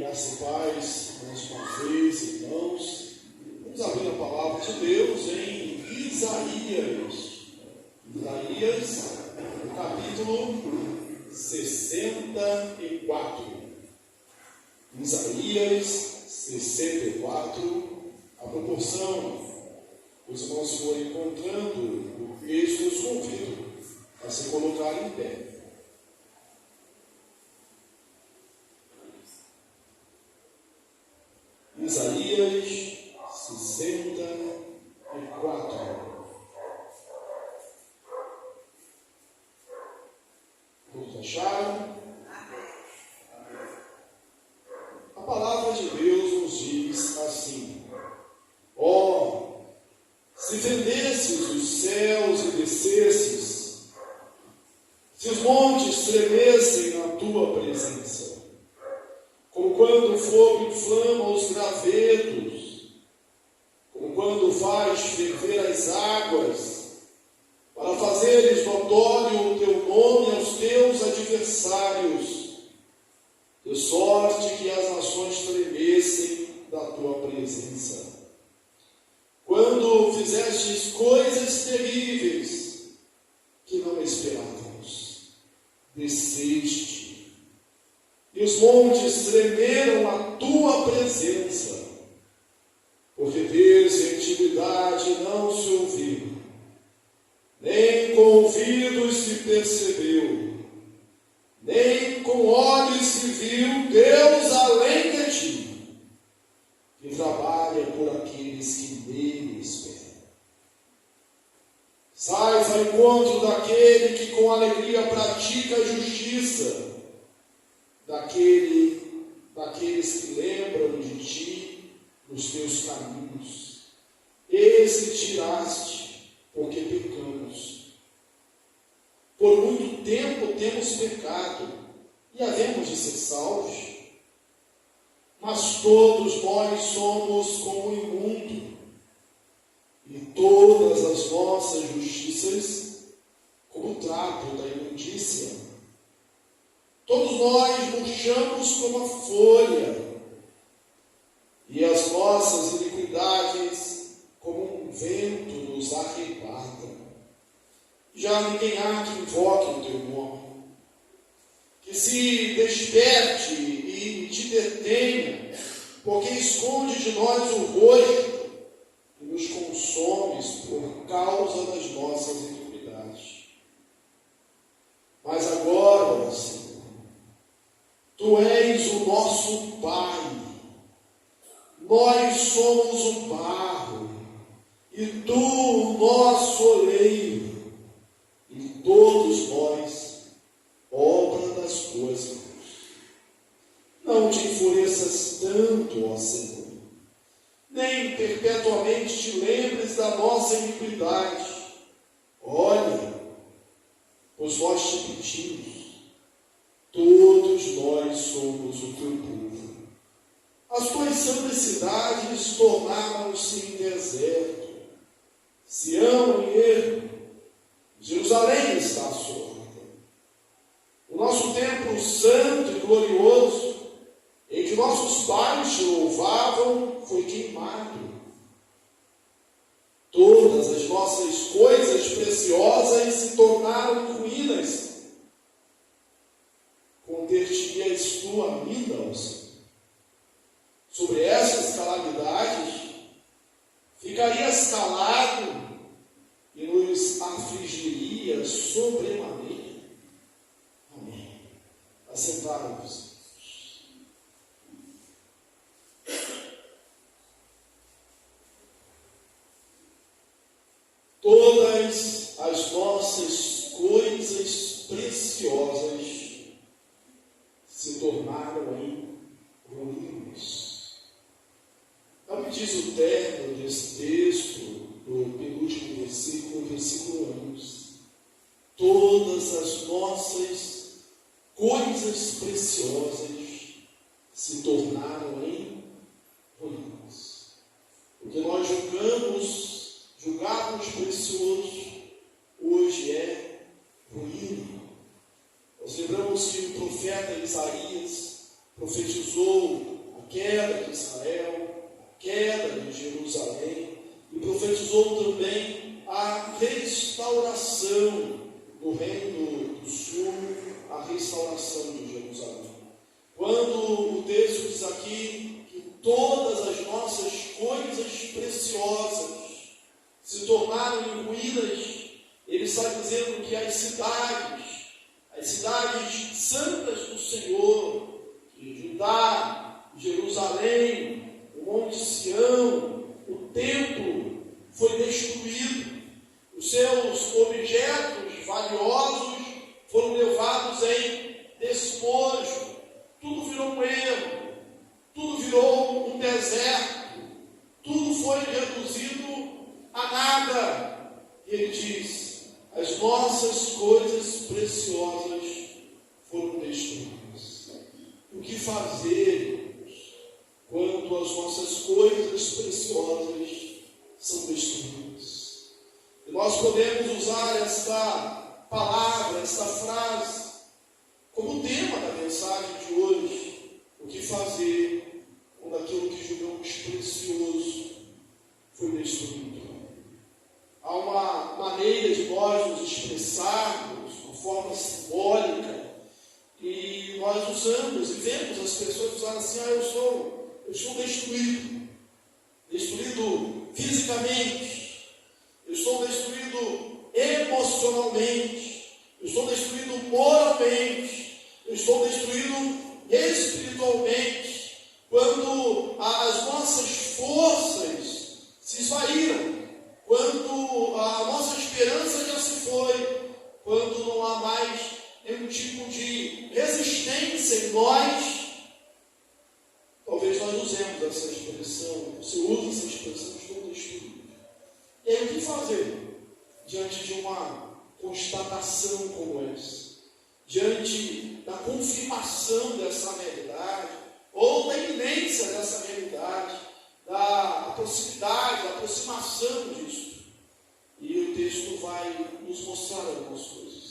Graça e paz, mais uma vez, irmãos. Vamos abrir a palavra de Deus em Isaías. Isaías, capítulo 64. Isaías 64. A proporção os irmãos forem encontrando o texto, eu os convido a se colocar em pé. Isaías 64. Todos acharam? A palavra de Deus nos diz assim: ó, se vendesses os céus e descesses, se os montes tremessem na tua presença, como quando o fogo inflama os gravetos, como quando faz ferver as águas, para fazeres notório o teu nome aos teus adversários, de sorte que as nações tremessem da tua presença. Quando fizestes coisas terríveis que não esperávamos, desceste, e os montes tremeram a tua presença, porque vês em antiguidade não se ouviu, nem com ouvidos se percebeu, nem com olhos se viu Deus além de ti, que trabalha por aqueles que nele esperam. Sais ao encontro daquele que com alegria pratica a justiça, daqueles que lembram de ti nos teus caminhos. Esse tiraste, porque pecamos. Por muito tempo temos pecado, e havemos de ser salvos. Mas todos nós somos como o imundo, e todas as nossas justiças como o trapo da imundícia. Todos nós murchamos como a folha, e as nossas iniquidades como um vento nos arrebata. Já ninguém há que invoque o teu nome, que se desperte e te detenha, porque esconde de nós o rosto e nos consomes por causa das nossas iniquidades. Mas agora, ó Senhor, Tu és o nosso Pai, nós somos o barro, e Tu o nosso oleiro, e todos nós, obra das tuas mãos. Não te enfureças tanto, ó Senhor, nem perpetuamente te lembres da nossa iniquidade. Olha, pois nós te pedimos, todos nós somos o teu povo. As tuas santas cidades tornaram-se em deserto, Sião em ermo, Jerusalém está assolada. O nosso templo santo e glorioso, em que nossos pais te louvavam, foi queimado. Todas as nossas coisas preciosas se tornaram ruínas. Conter-te-ias tu a vida, ó Senhor. Sobre essas calamidades, ficarias calado e nos afligiria sobremaneira. Amém. Assentaram-vos. Todas as nossas coisas preciosas se tornaram em ruínas. Não me diz o término desse texto, do penúltimo versículo, versículo 11. Todas as nossas coisas preciosas se tornaram em ruínas. O que nós julgávamos precioso, hoje é ruína. Nós lembramos que o profeta Isaías profetizou queda de Israel, a queda de Jerusalém, e profetizou também a restauração do reino do sul, a restauração de Jerusalém. Quando o texto diz aqui que todas as nossas coisas preciosas se tornaram em ruínas, ele está dizendo que as cidades santas do Senhor, de Judá, Jerusalém, o Monte Sião, o templo, foi destruído. Os seus objetos valiosos foram levados em despojo. Tudo virou um erro, tudo virou um deserto, tudo foi reduzido a nada. E ele diz: as nossas coisas preciosas foram destruídas. O que fazer quando as nossas coisas preciosas são destruídas? E nós podemos usar esta palavra, esta frase, como tema da mensagem de hoje. O que fazer quando aquilo que julgamos precioso foi destruído? Há uma maneira de nós nos expressarmos, uma forma simbólica, e nós usamos e vemos as pessoas usarem assim: eu estou destruído fisicamente, eu estou destruído emocionalmente, eu estou destruído moralmente, eu estou destruído espiritualmente, quando as nossas forças se esvaíram, quando a nossa esperança já se foi, quando não há mais nenhum tipo de resistência em nós. Talvez nós usemos essa expressão, você usa essa expressão: estou destruído. E aí, o que fazer diante de uma constatação como essa? Diante da confirmação dessa realidade, ou da iminência dessa realidade, da proximidade, da aproximação disso. E o texto vai nos mostrar algumas coisas.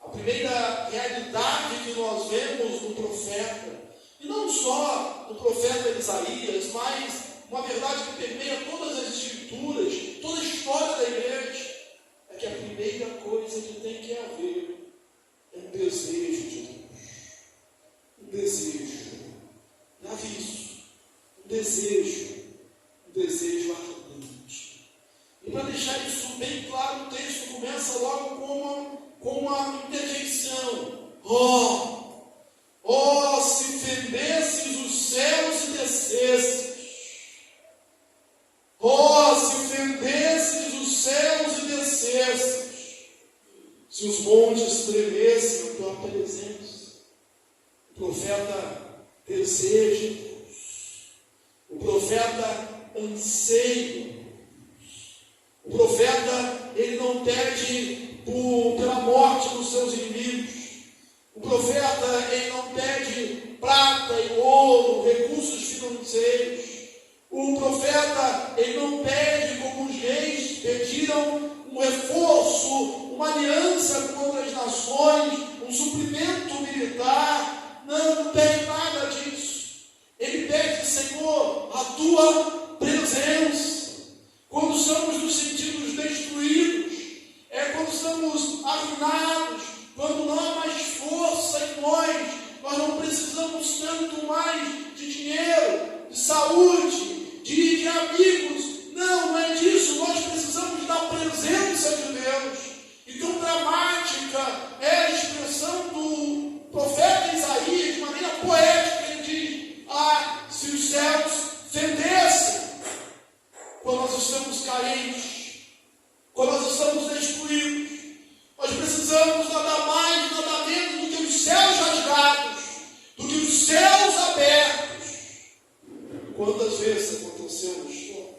A primeira realidade que nós vemos no profeta, e não só no profeta Isaías, mas uma verdade que permeia todas as escrituras, toda a história da igreja, é que a primeira coisa que tem que haver é um desejo de Deus. Um desejo. Grave isso. Um desejo ardente. E para deixar isso bem claro, o texto começa logo com uma interjeição: se fendesses os céus e descesses. Se fendesses os céus e descesses. Se os montes tremessem a tua presença. O profeta deseja Deus. O profeta anseia Deus. O profeta, ele não pede pela morte dos seus inimigos. O profeta, ele não pede prata e ouro, recursos financeiros. O profeta, ele não pede, como os reis pediram, um reforço, uma aliança contra as nações, um suprimento militar. Não pede nada disso. Ele pede: Senhor, a tua presença. Quando estamos nos sentidos destruídos, quando estamos arruinados, quando não há mais força em nós não precisamos tanto mais de dinheiro, de saúde, de amigos. Não é disso. Nós precisamos da presença de Deus. E tão dramática é a expressão do profeta Isaías, de maneira poética. Ele diz: se os céus fendessem, quando nós estamos carentes, quando nós estamos destruídos, nós precisamos nada mais, nada menos do que os céus rasgados, do que os céus abertos. Quantas vezes aconteceu no história?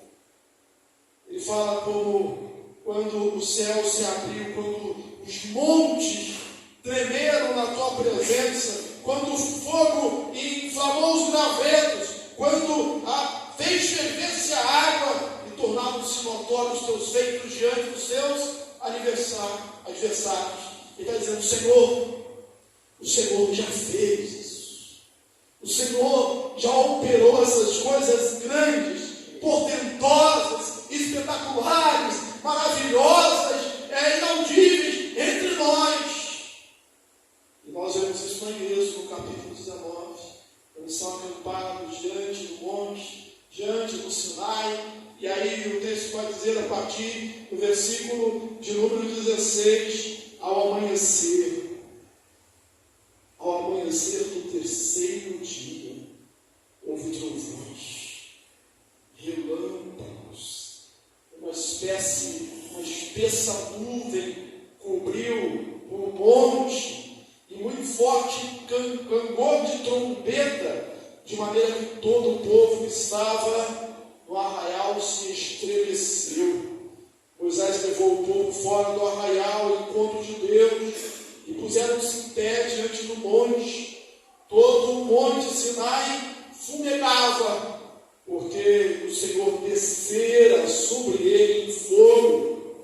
Ele fala como quando o céu se abriu, quando os montes tremeram na tua presença, quando o fogo inflamou os gravetos, quando fez ferver-se a água e tornaram-se notórios os teus feitos diante dos teus adversários. Ele está dizendo: o Senhor já fez isso. O Senhor já operou poderosas, coisas grandes, portentosas, espetaculares, maravilhosas, inaudíveis entre nós. E nós vemos isso em Êxodo, no capítulo 19. Eles são acampados diante do monte, diante do Sinai. E aí o texto vai dizer, a partir do versículo de número 16, ao amanhecer do terceiro dia, houve trovões, relâmpagos, uma espessa nuvem cobriu o monte, e muito forte clangor de trombeta, de maneira que todo o povo que estava no arraial se estremeceu. Moisés levou o povo fora do arraial ao encontro de Deus, e puseram-se em pé diante do monte. Todo o monte Sinai fumegava, porque o Senhor descera sobre ele em fogo.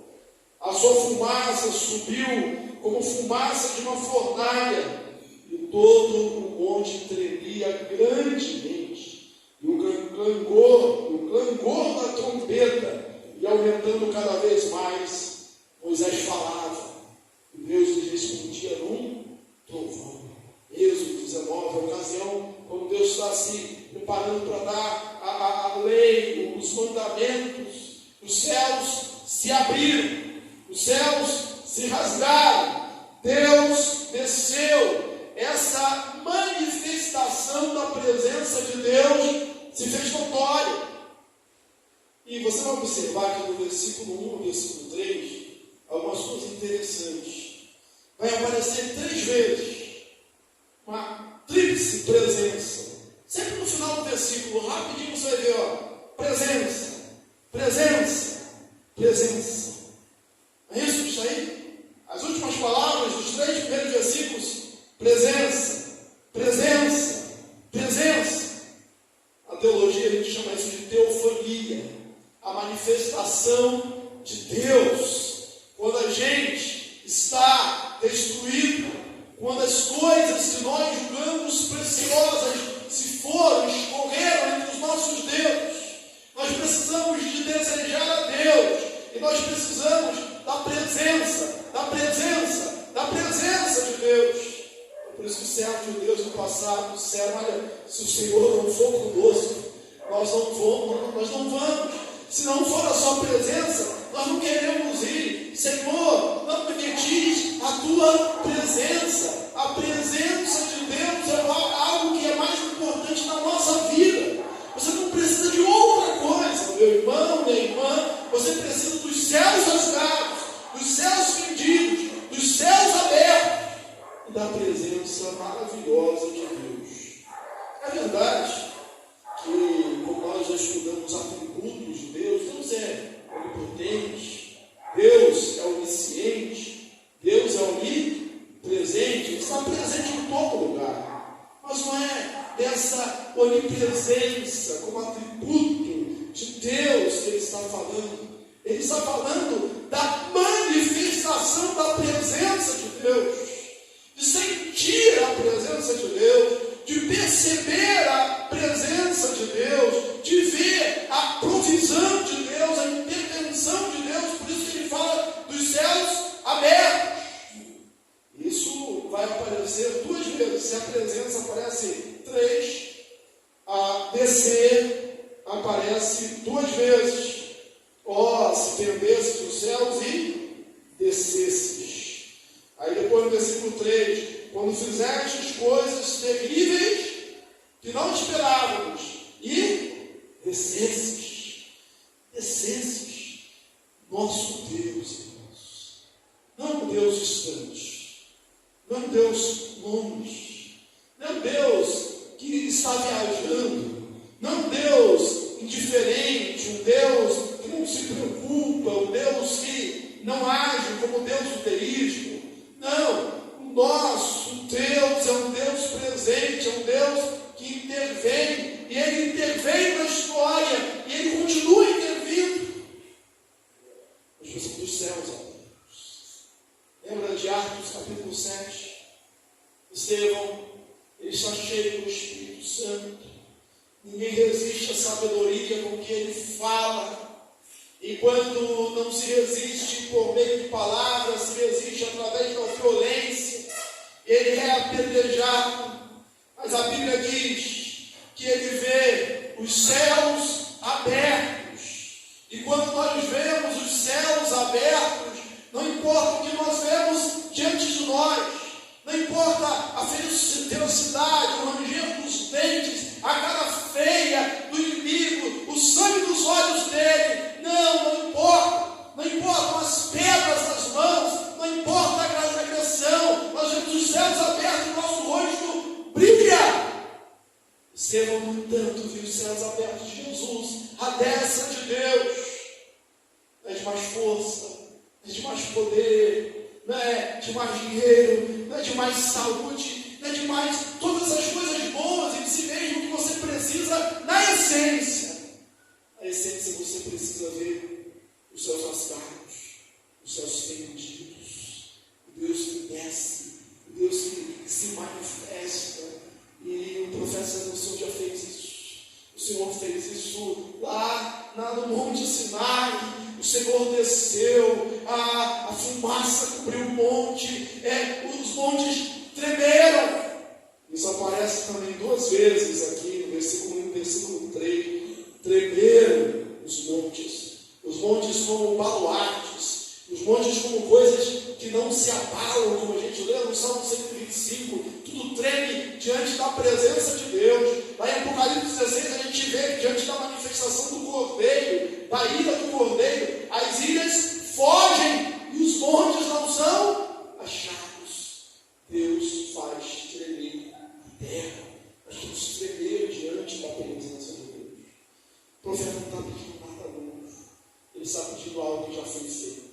A sua fumaça subiu como fumaça de uma fornalha, e todo o monte tremia grandemente. E o clangor da trombeta ia aumentando cada vez mais. Moisés falava, e Deus lhe respondia num trovão. Êxodo 19, a ocasião quando Deus está se preparando para dar a lei, os mandamentos. Os céus se abriram, os céus se rasgaram, Deus desceu. Essa manifestação da presença de Deus se fez notória. E você vai observar que no versículo 1 e versículo 3, algumas coisas interessantes. Vai aparecer 3 vezes uma tríplice presença. Sempre no final do versículo, rapidinho você vai ver, presença, presença, presença. É isso que está aí? As últimas palavras dos 3 primeiros versículos, presença, presença, presença. A teologia, a gente chama isso de teofania, a manifestação de Deus. Quando a gente está destruído, quando as coisas que nós julgamos preciosas escorreram entre os nossos dedos, nós precisamos de desejar a Deus, e nós precisamos da presença, da presença, da presença de Deus. É por isso que os servos de Deus no passado disseram, olha, se o Senhor não for conosco, nós não vamos. Se não for a sua presença, nós não queremos ir. Senhor, não permitis a tua presença. A presença de Deus é algo que é mais importante na nossa vida. Você não precisa de outra coisa, meu irmão, minha irmã. Você precisa dos céus rasgados, dos céus fendidos, dos céus abertos e da presença maravilhosa de Deus. É verdade que, como nós já estudamos atributos de Deus, Deus é onipotente, Deus é onisciente, Deus é onipresente, Ele está presente em todo lugar. Mas não é dessa onipresença como atributo de Deus que Ele está falando. Ele está falando da manifestação da presença de Deus, de sentir a presença de Deus, de perceber a presença de Deus, de ver a provisão de Deus, a intervenção de Deus. Por isso que ele fala dos céus abertos. Isso vai aparecer 2 vezes. Se a presença aparece 3, a descer aparece 2 vezes. Se pendesses dos céus e descesses. Aí depois no versículo 3, quando fizestes coisas terríveis que não esperávamos, e descesses. Nosso Deus, irmãos, não um Deus distante, não um Deus longe, não um Deus que está viajando, não um Deus indiferente, um Deus que não se preocupa, um Deus que não age como Deus do teísmo. Não, o nosso Deus é um Deus presente, é um Deus que intervém, e Ele intervém na história, e Ele continua intervindo. Mas você dos céus, amigos. Lembra de Atos capítulo 7? Estevão, ele está cheio do Espírito Santo, Ninguém resiste à sabedoria com que ele fala. Enquanto não se resiste por meio de palavras, se resiste através da violência, ele é apedrejado. Mas a Bíblia diz que ele vê os céus abertos. E quando nós vemos os céus abertos, não importa o que nós vemos diante de nós, não importa a ferocidade, o ranger dos dentes, a cara feia do inimigo, o sangue dos olhos dele, não importa, não importam as pedras nas mãos, não importa a agressão, nós vemos os céus abertos, nosso rosto brilha. Estevão, no entanto, viu os céus abertos de Jesus, a destra de Deus. Não é de mais força, não é de mais poder, não é de mais dinheiro, não é de mais saúde, não é de mais todas as coisas boas em si mesmo que você precisa na essência. Na essência você precisa ver os céus rasgados, os céus fendidos, o Deus que desce, o Deus que se manifesta. E o profeta Samuel já fez isso. O Senhor fez isso lá no Monte Sinai. O Senhor desceu, a fumaça cobriu o monte, os montes tremeram. Isso aparece também 2 vezes aqui no versículo 1 e versículo 3. Tremeram os montes como baluartes, os montes como coisas que não se abalam, como a gente lê no Salmo 125, tudo treme diante da presença de Deus. Lá em Apocalipse 16 a gente vê que diante da manifestação do Cordeiro, da ira do Cordeiro, as ilhas fogem e os montes não são achados. Deus faz tremer a terra, nós temos que tremer diante da presença de Deus. O profeta não está pedindo nada novo, ele está pedindo algo que já foi feito.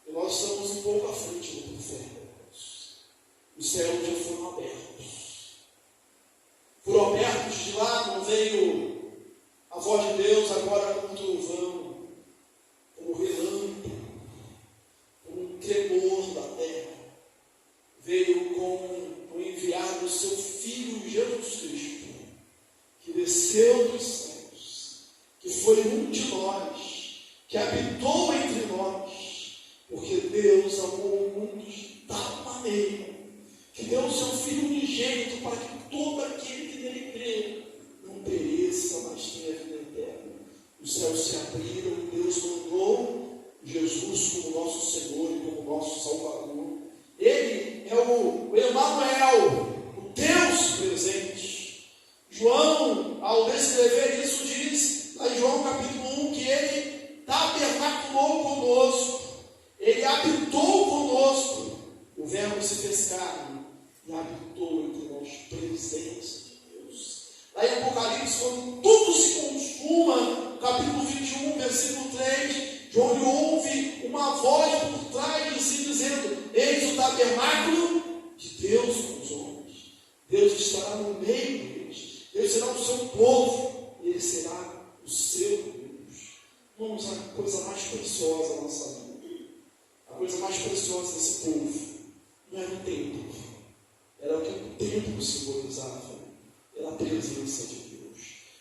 E nós estamos um pouco à frente do profeta. Os céus já foram abertos. Foram abertos de lá, não veio a voz de Deus agora como trovão, como relâmpago, como um tremor da terra. Veio com o enviado do seu Filho Jesus Cristo, que desceu dos céus, que foi um de nós, que habitou entre nós, porque Deus amou o mundo de tal maneira que deu o seu Filho unigênito para que todo aquele que nele crê não pereça, mas tenha vida eterna. Os céus se abriram e Deus mandou Jesus como nosso Senhor e como nosso Salvador. Ele é o Emanuel, o Deus presente. João, ao descrever isso, diz lá em João capítulo 1 que ele tabernaculou conosco, ele habitou conosco. O Verbo se fez carne e habitou entre nós, presença de Deus. Lá em Apocalipse, quando tudo se consuma, no capítulo 21, versículo 3, João ouve uma voz por trás de si dizendo: eis o tabernáculo de Deus com os homens. Deus estará no meio deles. Deus será o seu povo, ele será o seu Deus. Vamos à coisa mais preciosa da nossa vida. A coisa mais preciosa desse povo não era o templo, era o que o templo simbolizava, era a presença de Deus.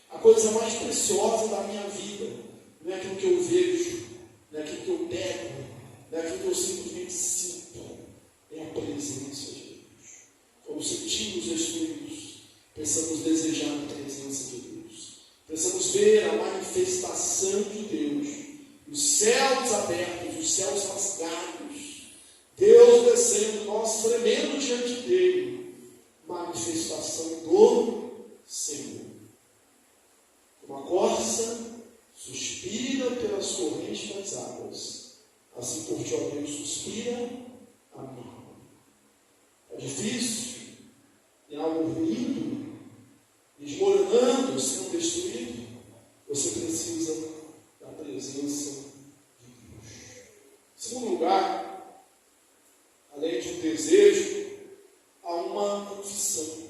A coisa mais preciosa da minha vida não é aquilo que eu vejo, não é aquilo que eu pego, não é aquilo que eu simplesmente sinto, é a presença de Deus. Como sentimos os Espíritos, precisamos desejar a presença de Deus, precisamos ver a manifestação de Deus, os céus abertos, os céus rasgados, Deus descendo, nós tremendo diante dele, manifestação do Senhor. Como a corça suspira pelas correntes das águas, assim por ti, ó Deus, suspira a minha alma. É difícil, tem algo ruindo, desmoronando, sendo destruído. Você precisa da presença de Deus. Em segundo lugar, além de um desejo, há uma confissão.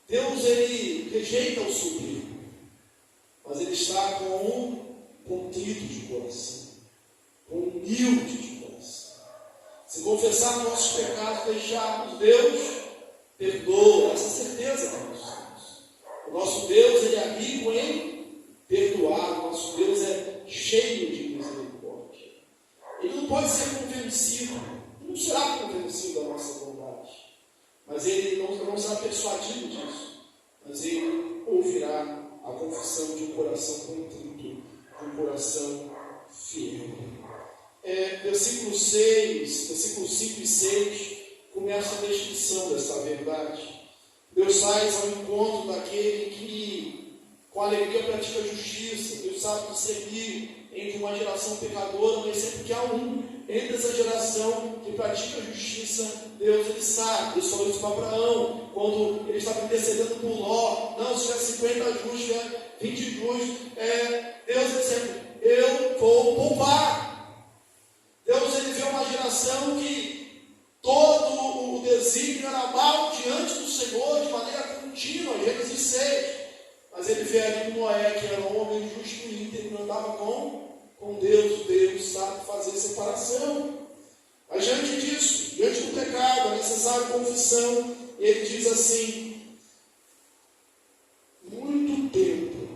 Deus, ele rejeita o sublime, mas ele está com um contrito de coração, com um humilde de coração. Se confessar nossos pecados, deixarmos, Deus perdoa. Essa certeza que nós temos. O nosso Deus, Ele é rico em perdoar. O nosso Deus é cheio de misericórdia. Ele não pode ser convencido, não será convencido da nossa bondade, mas Ele não será persuadido disso, mas Ele ouvirá a confissão de um coração contrito, de um coração fiel. Versículo 6, versículos 5 e 6, começa a descrição dessa verdade. Deus faz ao encontro daquele que, com alegria, pratica a justiça. Deus sabe discernir entre uma geração pecadora, mas sempre que há um entre essa geração que pratica a justiça, Deus, Ele sabe. Deus falou isso para Abraão, quando ele estava intercedendo por Ló. Não, se tiver 50 justos, se tiver 20 justos, Deus, Ele sempre, eu vou poupar. Deus, Ele vê uma geração que todo o desígnio era mal diante do Senhor, de maneira contínua, Gênesis 6. Mas Ele vê ali Noé, que era um homem justo e íntegro, que andava com Deus. Deus sabe fazer separação. Mas diante disso, diante do pecado, é necessária confissão. E Ele diz assim: muito tempo,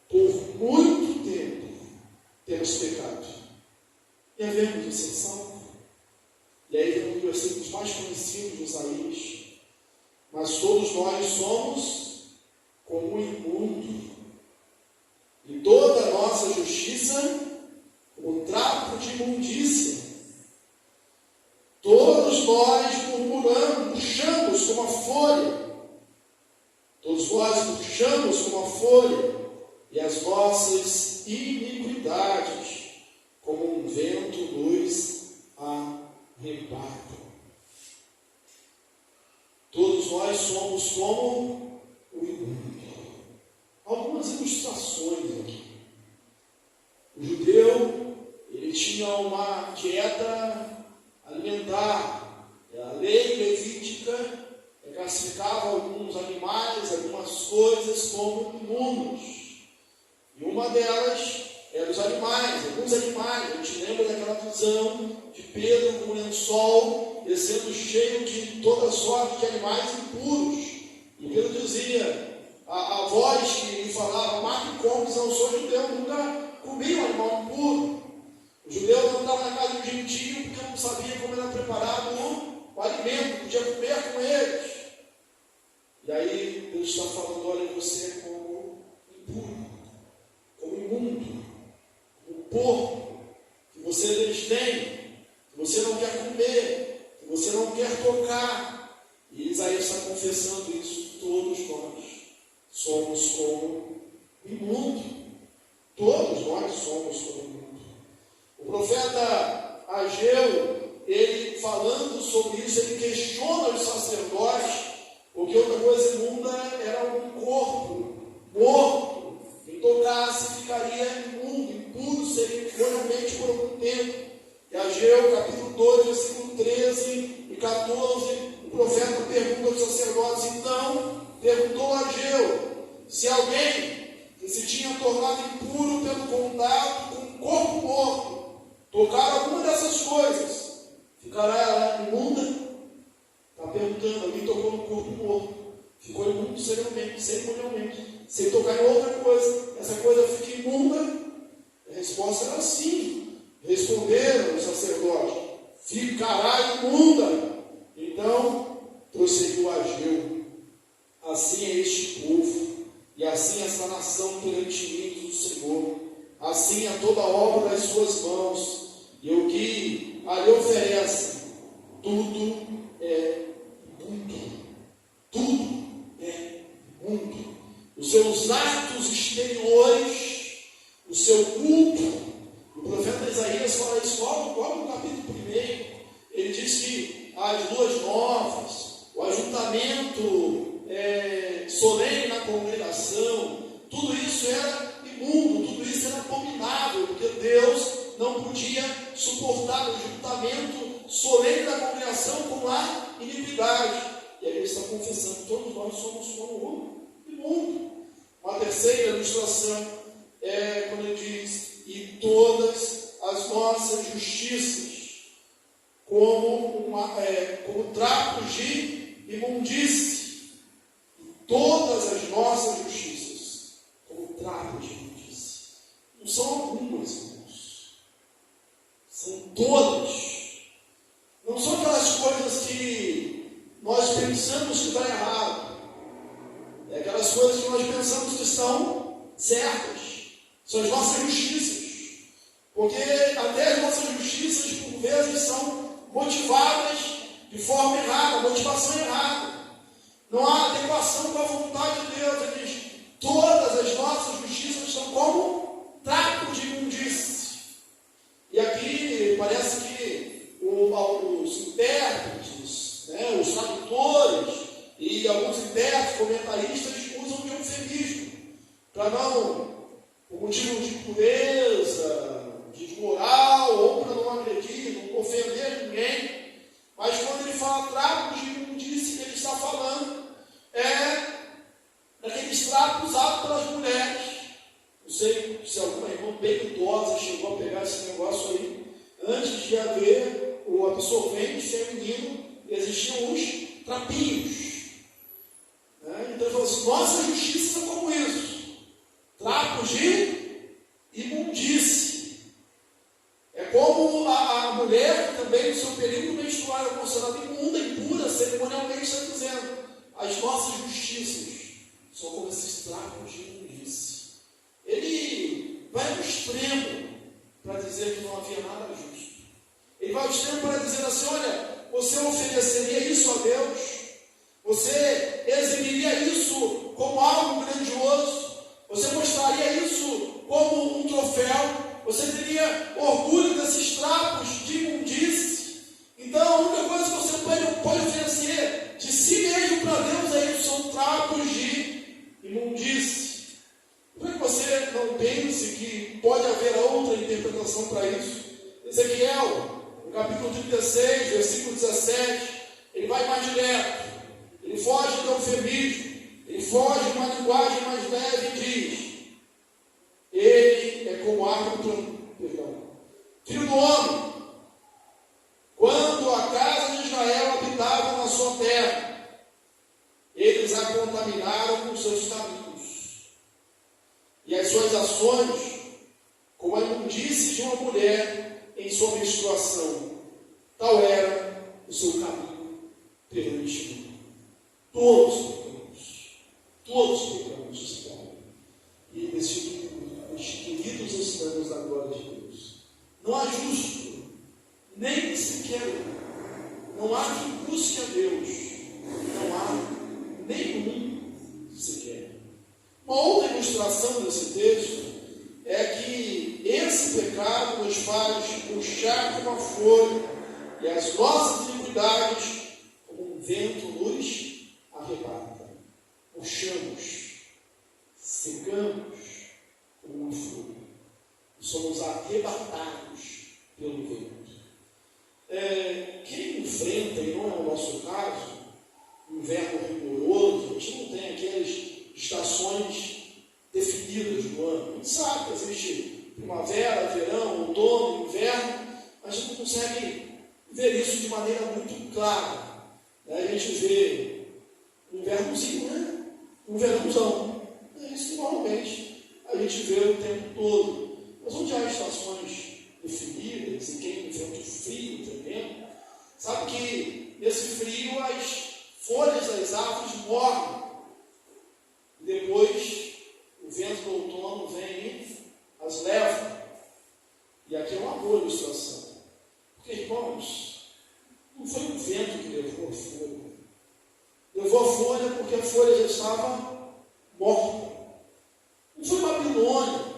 por muito tempo, temos pecado. E havemos de ser salvos. E aí tem um dos versículos mais conhecidos de Isaías: mas todos nós somos como um imundo, e toda a nossa justiça como um trapo de imundícia. Todos nós murchamos como a folha. Todos nós murchamos como a folha, e as nossas iniquidades como um vento nos arrebata. Todos nós somos como o imundo. Algumas ilustrações aqui. O judeu, ele tinha uma dieta alimentar. A lei levítica classificava alguns animais, algumas coisas como imundos. E uma delas eram os animais, alguns animais. A gente lembra daquela visão de Pedro com um lençol descendo cheio de toda sorte de animais impuros. E Pedro dizia, a voz que lhe falava: mate e come, não sou judeu, nunca comi um animal impuro. O judeu não estava na casa do gentio porque não sabia como era preparado o alimento, podia comer com eles. E aí Deus está falando: olha, você é como impuro, como imundo, como porco, que você desdém, que você não quer comer, que você não quer tocar. E Isaías está confessando isso. Todos nós somos como imundo. Todos nós somos como imundo. O profeta Ageu, ele falando sobre isso, ele questiona os sacerdotes, porque outra coisa imunda era um corpo morto. Quem tocasse ficaria imundo, impuro seria realmente por algum tempo. E Ageu, capítulo 2, versículo 13 e 14, o profeta pergunta aos sacerdotes. Então, perguntou Ageu se alguém que se tinha tornado impuro pelo contato com um corpo morto tocar alguma dessas coisas, ficará ela imunda? Está perguntando: alguém tocou no corpo morto, ficou imundo cerimonialmente. Se tocar em outra coisa, essa coisa fica imunda? A resposta era sim. Responderam os sacerdotes: ficará imunda. Então prosseguiu Ageu: assim é este povo, e assim esta nação perante mim, diz o Senhor. Assim é toda a obra das suas mãos, e o que ali oferece, tudo é imundo. Tudo é imundo. Os seus atos exteriores, o seu culto. O profeta Isaías fala isso logo no capítulo 1. Ele diz que as luas novas, o ajuntamento solene na congregação, tudo isso era imundo, tudo isso era abominável, porque Deus não podia suportar o ajuntamento solene da congregação com a iniquidade. E aí ele está confessando: todos nós somos como imundo. Uma terceira ilustração é quando ele diz: e todas as nossas justiças como trapos de imundície. E todas as nossas justiças como trapos de imundície. Não são algumas, irmãos. São todas. Não são aquelas coisas que nós pensamos que está errado. É aquelas coisas que nós pensamos que estão certas. São as nossas justiças. Porque até as nossas justiças, por vezes, são motivadas de forma errada, motivação errada. Não há adequação com a vontade de Deus. Ele diz, todas as nossas justiças são como trapos de imundície. E aqui parece que os intérpretes, né, os tradutores e alguns intérpretes, comentaristas, usam de eufemismo para não, por motivo de pureza, de moral, ou para não agredir, não ofender ninguém. Mas quando ele fala trapos de imundície, ele está falando daqueles trapos usados pelas mulheres. Não sei se alguma irmã bem idosa chegou a pegar esse negócio aí. Antes de haver o absorvente feminino, existiam os trapinhos. Né? Então ele falou assim, nossas justiças são como isso. Trapos de imundície. É como a mulher que também no seu período menstrual é considerada imunda, impura, cerimonialmente está dizendo. As nossas justiças são como esses trapos de imundície. Ele vai ao extremo para dizer que não havia nada justo. Ele vai ao extremo para dizer assim, olha, você ofereceria isso a Deus? Você exibiria isso como algo grandioso? Você mostraria isso como um troféu? Você teria orgulho desses trapos de imundície? Então, a única coisa que você pode oferecer de si mesmo para Deus é isso, são trapos de imundície. Para que você não pense que pode haver outra interpretação para isso. Ezequiel, no capítulo 36, versículo 17, ele vai mais direto. Ele foge do eufemismo. Ele foge de uma linguagem mais leve e diz, ele é como árvore, filho do homem, quando a casa de Israel habitava na sua terra, eles a contaminaram com seus caminhos, e as suas ações, como a imundície de uma mulher em sua menstruação, tal era o seu caminho perante mim. Todos pecamos, esse povo, e destituídos estamos da glória de Deus. Não há justo, nem sequer não há quem busque a Deus, não há nenhum sequer. Uma outra ilustração desse texto é que esse pecado nos faz murchar como a folha, e as nossas iniquidades, como um vento, nos arrebata. Murchamos, secamos como uma folha, e somos arrebatados pelo vento. Quem enfrenta, e não é o nosso caso, inverno rigoroso, a gente não tem aquelas estações definidas no ano. A gente sabe que existe primavera, verão, outono, inverno, mas a gente não consegue ver isso de maneira muito clara. A gente vê um invernozinho, né? Um verãozão. É isso que normalmente a gente vê o tempo todo. Mas onde há estações definidas, e quem enfrenta o frio tremendo, sabe que nesse frio as folhas das árvores morrem. Depois o vento do outono vem e as leva. E aqui é uma boa ilustração. Porque, irmãos, não foi o vento que levou a folha. Levou a folha porque a folha já estava morta. Não foi Babilônia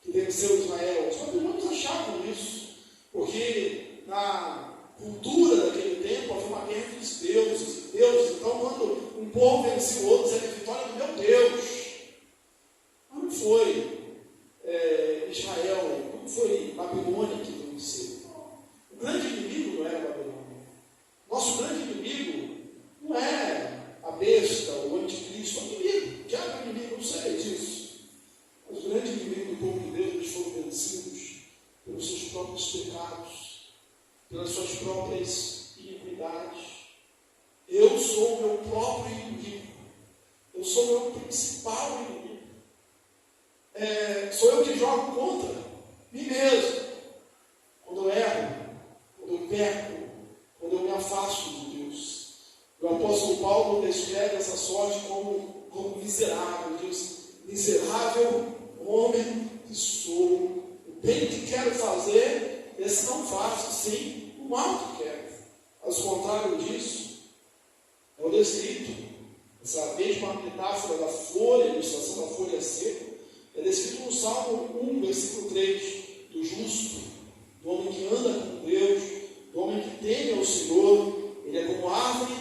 que venceu Israel. Os babilônios achavam isso. Porque na cultura daquele tempo havia uma guerra entre os deuses. Então, quando um povo vencia o outro, era a vitória do meu Deus. Mas não foi Israel, não foi Babilônia que venceu. O grande inimigo não era Babilônia. Nosso grande inimigo não é a besta, o anticristo, o inimigo. Já é o inimigo, não sei disso. Mas o grande inimigo do povo de Deus, eles foram vencidos pelos seus próprios pecados, pelas suas próprias iniquidades. Eu sou o meu próprio inimigo. principal inimigo. Sou eu que jogo contra mim mesmo. Quando eu erro, quando eu peco, quando eu me afasto de Deus. O apóstolo Paulo descreve essa sorte como miserável. Diz: miserável homem que sou. O bem que quero fazer, esse não faço, sim o mal que quero. Ao contrário disso, é o descrito. Essa mesma metáfora da folha, a ilustração da folha seca, é descrito no Salmo 1, versículo 3, do justo, do homem que anda com Deus, do homem que teme ao Senhor. Ele é como árvore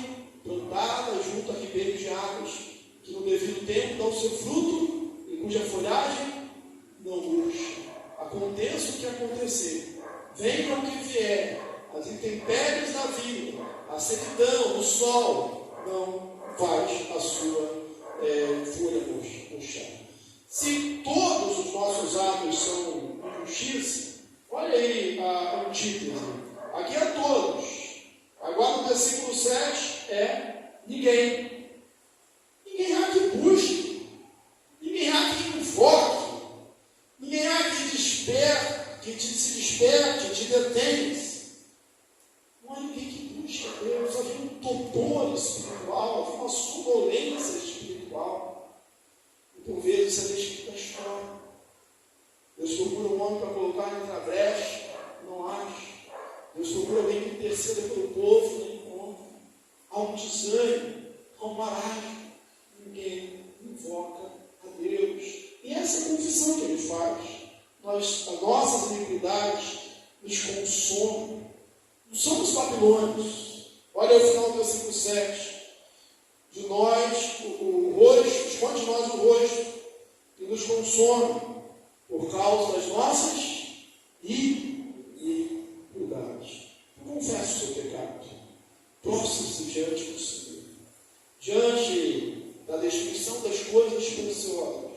plantada junto a ribeiros de águas, que no devido tempo dá o seu fruto e cuja folhagem não murcha. Aconteça o que acontecer, venha o que vier, as intempéries da vida, a sequidão, o sol, não faz a sua folha murchar. Se todos os nossos atos são injustiça, olha aí a antítese. Aqui é todos. Agora no versículo 7 é ninguém. Ninguém há que busque. Ninguém há que invoque. Ninguém há que se desperte, te detenha. Não há ninguém que busque a Deus. Havia um torpor espiritual, havia uma sonolência espiritual. E por vezes isso é descrito na história. Deus procura um homem para colocar entre a brecha, não acha. Deus procura alguém que interceda pelo povo, não encontra. Há um desânimo, há um marasmo. Ninguém invoca a Deus. E essa é a confissão que ele faz. As nossas iniquidades nos consomem. Não somos babilônios. Olha o final do versículo 7. De nós, o rosto, esconde de nós o rosto, que nos consome por causa das nossas iniquidades. Confesse o seu pecado. Prostre-se diante do Senhor. Diante da destruição das coisas preciosas,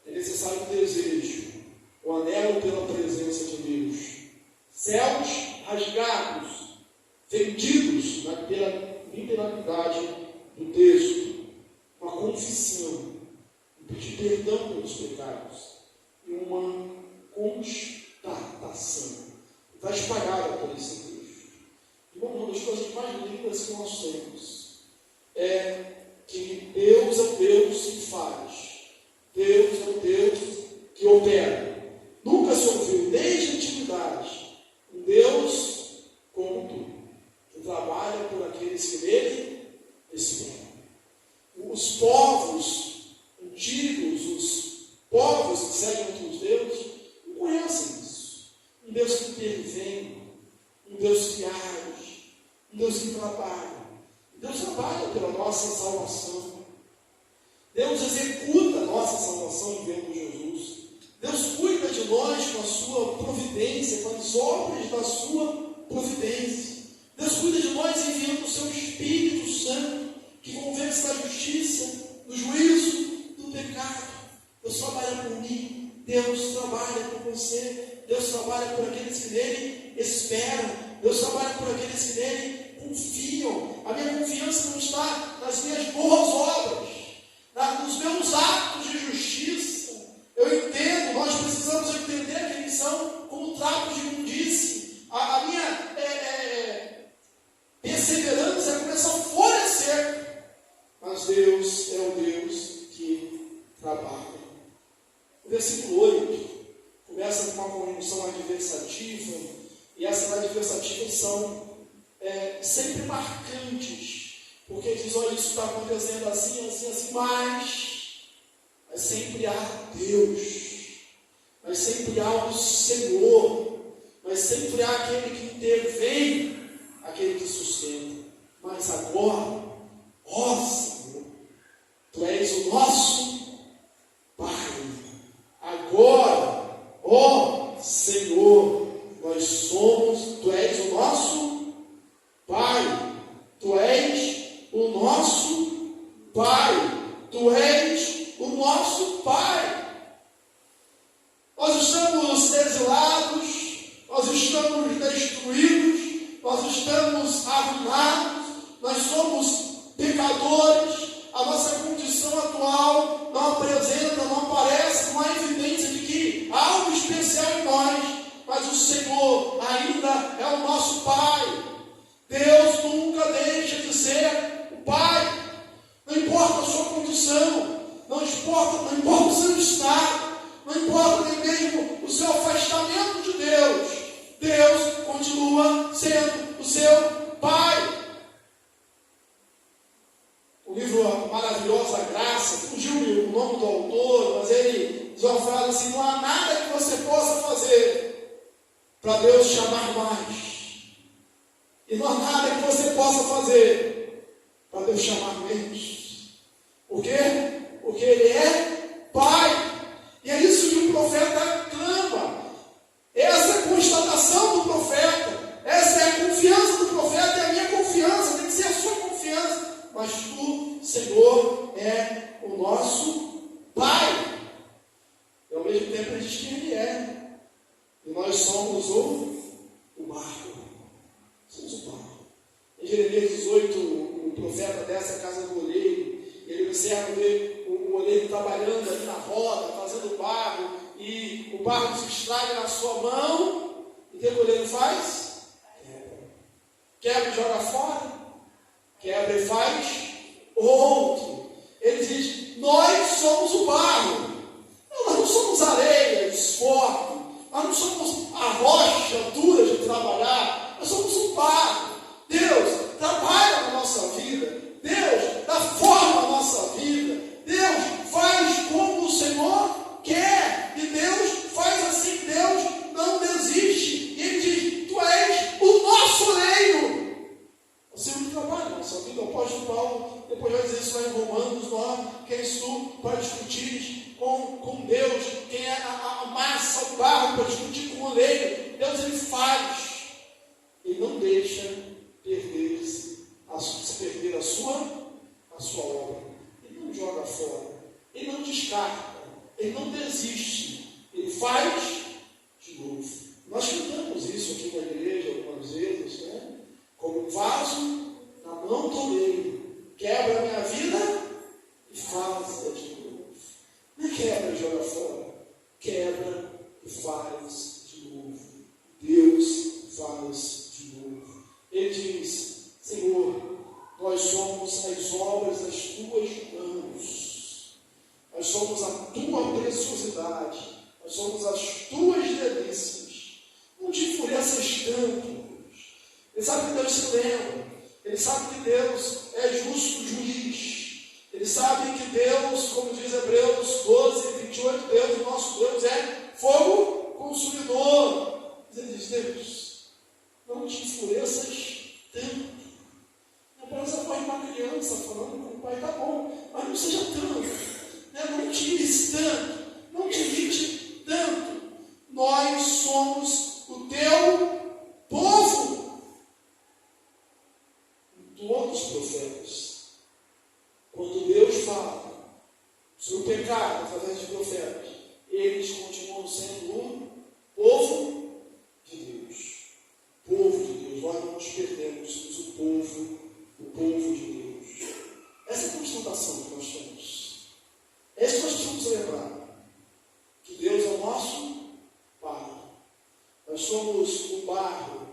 é necessário um desejo, o anelo pela presença de Deus. Céus rasgados, fendidos pela literalidade do texto, uma confissão, um pedir perdão pelos pecados e uma constatação. Está espalhada por esse texto. Uma das coisas mais lindas que nós temos é que Deus é o Deus que faz. Deus é o Deus que opera. Nunca se ouviu, desde a antiguidade, um Deus como tu, que trabalha por aqueles que nele esperam. Os povos antigos, os povos que seguem outros deuses, não conhecem isso. Um Deus que intervém, um Deus que age, um Deus que trabalha. Deus trabalha pela nossa salvação. Deus executa a nossa salvação enviando Jesus. Deus cuida de nós com a sua providência, com as obras da sua providência. Deus cuida de nós enviando o seu Espírito Santo, que convence da justiça, do juízo, do pecado. Deus trabalha por mim, Deus trabalha por você, Deus trabalha por aqueles que nele esperam, Deus trabalha por aqueles que nele confiam. A minha confiança não está nas minhas boas obras, nos meus atos de justiça. Eu entendo, nós precisamos entender que eles são como trapos de imundície. A minha perseverança é como essa folha seca. Mas Deus é o Deus que trabalha. O versículo 8 começa com uma conjunção adversativa, e essas adversativas são sempre marcantes, porque diz: olha, isso está acontecendo assim, assim, assim, mas sempre há Deus, mas sempre há o Senhor, mas sempre há aquele que intervém, aquele que sustenta. Mas agora, ó Senhor, Tu és o nosso Pai. Agora, ó Senhor, nós somos, Tu és o nosso Pai. Tu és o nosso Pai. Tu és o nosso Pai. Nós estamos exilados, nós estamos destruídos, nós estamos arruinados, nós somos pecadores, a a nossa condição atual não apresenta, não aparece, não há evidência de que há algo especial em nós, mas o Senhor ainda é o nosso Pai. Deus nunca deixa de ser o Pai. Não importa a sua condição, não importa o seu estado, não importa nem mesmo o seu afastamento de Deus, Deus continua sendo o seu Pai. O livro Maravilhosa Graça, fugiu o nome do autor, mas ele diz uma frase assim: não há nada que você possa fazer para Deus te amar mais. E não há nada que você possa fazer para Deus te amar menos. Por quê? Porque Ele é Pai. E é isso que o profeta clama. Essa é a constatação do profeta. Essa é a confiança do profeta. E a minha confiança tem que ser a sua confiança. Mas tu, Senhor, é o nosso Pai. E ao mesmo tempo ele diz que Ele é. E nós somos o barco. Somos o barco. Em Jeremias 18, o profeta desce a casa do oleiro. Ele observa o oleiro trabalhando ali na roda, fazendo barro. E o barro se estraga na sua mão. E o que o oleiro faz? Quebra e joga fora. Quebra e faz outro. Ele diz: nós somos o barro. Nós não somos areia, esforço. Nós não somos a rocha dura de trabalhar. Nós somos o barro. Deus trabalha na nossa vida. Deus dá forma à nossa vida. Deus faz como o Senhor quer. E Deus faz assim. Deus não desiste. E Ele diz: tu és o nosso oleiro. O Senhor trabalha na nossa vida. O apóstolo Paulo depois vai dizer isso lá em Romanos 9. Quem és tu para discutir com Deus? Quem é a massa, o barro, para discutir com o oleiro? Deus, Ele faz. Ele não deixa se perder a sua obra. Ele não joga fora. Ele não descarta. Ele não desiste. Ele faz de novo. Nós cantamos isso aqui na igreja algumas vezes, né? Como um vaso na mão do oleiro. Quebra a minha vida e faz de novo. Não é quebra e joga fora. Quebra e faz de novo. Deus faz de novo. Ele diz: Senhor, nós somos as obras das tuas mãos. Nós somos a tua preciosidade. Nós somos as tuas delícias. Não te enfureças tanto. Ele sabe que Deus se lembra. Ele sabe que Deus é justo juiz. Ele sabe que Deus, como diz Hebreus 12, 28, Deus, o nosso Deus, é fogo consumidor. Mas ele diz: Deus, não te enfureças tanto. Parece a voz de uma criança falando com o pai: tá bom, mas não seja tanto. Não te irrite tanto. Não te irrite tanto. Nós somos o teu povo. Todos os profetas, quando Deus fala sobre o pecado através de profetas, eles continuam sendo o povo de Deus. Povo de Deus. Nós não nos perdemos, somos o povo de Deus. Essa é a constatação que nós temos. É isso que nós precisamos lembrar. Que Deus é o nosso Pai. Nós somos o barro.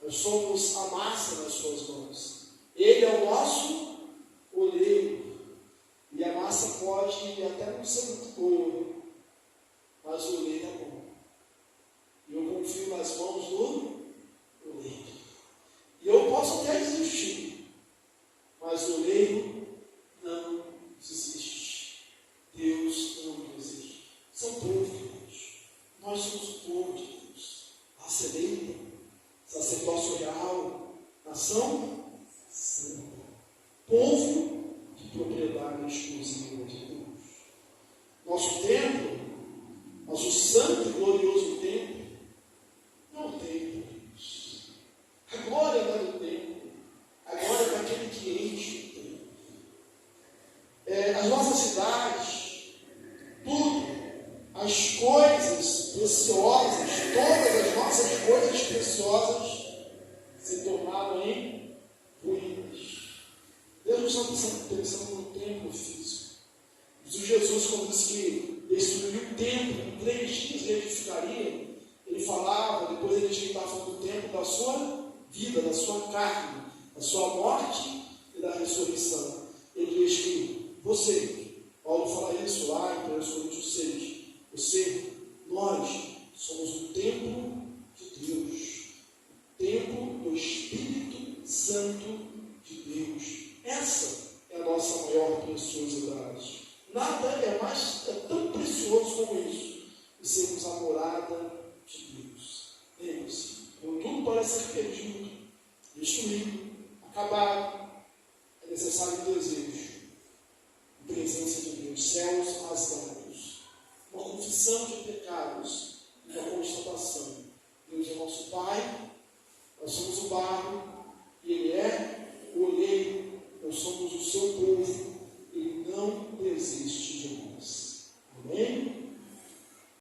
Nós somos a massa nas suas mãos. Ele é o nosso oleiro. E a massa pode até não ser muito boa, mas o oleiro é bom. E eu confio nas mãos do oleiro. E eu posso até desistir, mas o oleiro não desiste. Deus não desiste. São povo de Deus. Nós somos o povo de Deus. Raça eleita, sacerdócio real, nação santa, povo de propriedade exclusiva de Deus. Nosso templo, nosso santo e glorioso templo, não é o templo de Deus. A glória não é do templo, a glória é daquele que enche o templo. As nossas cidades, tudo, as coisas preciosas, todas as nossas coisas preciosas se tornaram em ruínas. Deus não está pensando pensando no templo físico. Jesus, quando disse que destruiu o templo, em 3 dias ele edificaria, ele falava, depois ele estava falando do templo da sua vida, da sua carne, da sua morte e da ressurreição. Ele diz que você, Paulo fala isso lá em 1 Coríntios 6, nós somos o templo de Deus, o templo do Espírito Santo de Deus. Essa é a nossa maior preciosidade. Nada é tão precioso como isso, de sermos a morada de Deus. Lembre-se, quando tudo parece ser perdido, destruído, acabado, é necessário um desejo, a presença de Deus, céus rasgados, uma confissão de pecados, uma constatação. Deus é nosso Pai, nós somos o barro, e Ele é o olheiro, nós somos o seu povo,